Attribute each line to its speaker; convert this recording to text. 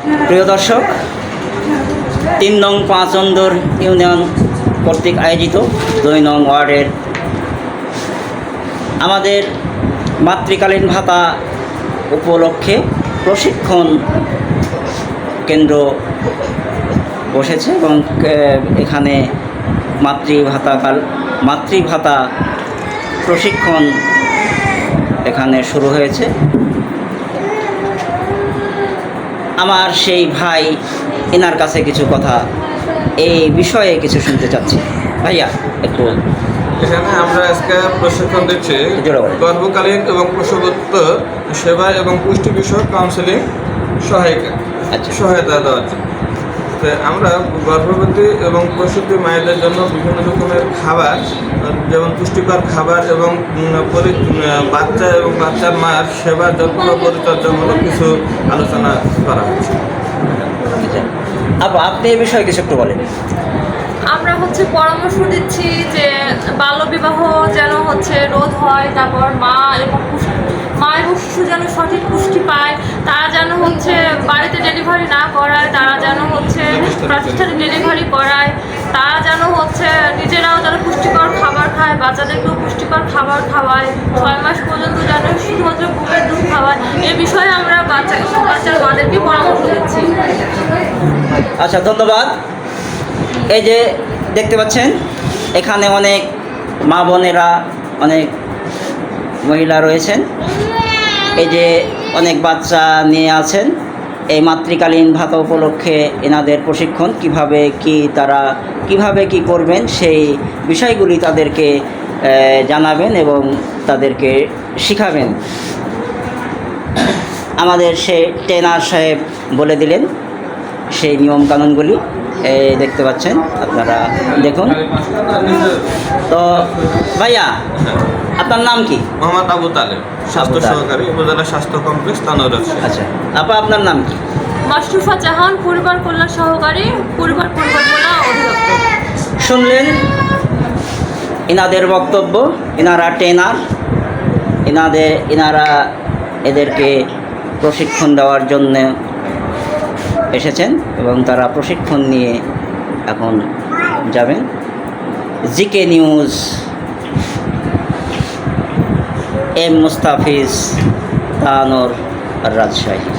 Speaker 1: প্রিয় দর্শক, ৩ নং ৫ অন্দর ইউনিয়ন কর্তৃক আয়োজিত ২ নং ওয়ার্ডের আমাদের মাতৃকালীন ভাতা উপলক্ষে প্রশিক্ষণ কেন্দ্র বসেছে এবং এখানে মাতৃভাতা প্রশিক্ষণ এখানে শুরু হয়েছে। আমার সেই ভাই এনার কাছে কিছু কথা এই বিষয়ে কিছু শুনতে চাচ্ছি। ভাইয়া একটু।
Speaker 2: এখানে আমরা আজকে প্রশিক্ষণ দিচ্ছি গর্ভকালীন এবং প্রসবোত্তর সেবা এবং পুষ্টি বিষয়ক কাউন্সেলিং সহায়তা দেওয়ার জন্য। আমরা গর্ভবতী এবং প্রসূতি মায়েদের জন্য বিভিন্ন রকমের খাবার, যেমন পুষ্টিকর খাবার এবং বাচ্চা এবং বাচ্চার মায়ের সেবা যত্ন পরিচর্যামূলক কিছু আলোচনা করা হচ্ছে।
Speaker 1: আপনি এই বিষয়ে কিছু একটু বলেন।
Speaker 3: আমরা পরামর্শ দিচ্ছি যে বাল্যবিবাহ যেন রোধ হয়, তারপর মা এবং শিশু যেন সঠিক পুষ্টি পায়, তারা যেন বাড়িতে ডেলিভারি না করায়, তারা যেন প্রাতিষ্ঠানিক ডেলিভারি করায়, তারা যেন নিজেরাও যেন পুষ্টিকর খাবার খায়, বাচ্চাদেরকেও পুষ্টিকর খাবার খাওয়ায়, 6 মাস পর্যন্ত যেন শুধুমাত্র বুকের দুধ খাওয়ায়। এ বিষয়ে আমরা বাচ্চার মাদেরকে পরামর্শ দিচ্ছি।
Speaker 1: আচ্ছা, ধন্যবাদ। এই যে দেখতে পাচ্ছেন এখানে অনেক মা বোনেরা, অনেক মহিলা রয়েছেন, এই যে অনেক বাচ্চা নিয়ে আছেন। এই মাতৃকালীন ভাতা উপলক্ষে এনাদের প্রশিক্ষণ তারা কিভাবে কি করবেন সেই বিষয়গুলি তাদেরকে জানাবেন এবং তাদেরকে শিখাবেন। আমাদের সেই ট্রেনার সাহেব বলে দিলেন সেই নিয়মকানুনগুলি। দেখতে পাচ্ছেন, আপনারা দেখুন। তো ভাইয়া, আপনার নাম কি?
Speaker 2: মোহাম্মদ আবু তালেব, স্বাস্থ্য সহকারী, উপজেলা স্বাস্থ্য কমপ্লেক্স, তানোর।
Speaker 1: আচ্ছা আপনার নাম কি?
Speaker 3: মাশরুফা জাহান, পরিবার কল্যাণ সহকারী, পরিবার পরিকল্পনা অধিদপ্তর।
Speaker 1: শুনলেন এনাদের বক্তব্য। এনারা ট্রেনার, এনারা এদেরকে প্রশিক্ষণ দেওয়ার জন্য এসেছেন এবং তারা প্রশিক্ষণ নিয়ে এখন যাবেন। জিকে নিউজ, এম মুস্তাফিজ, তানোর, রাজশাহী।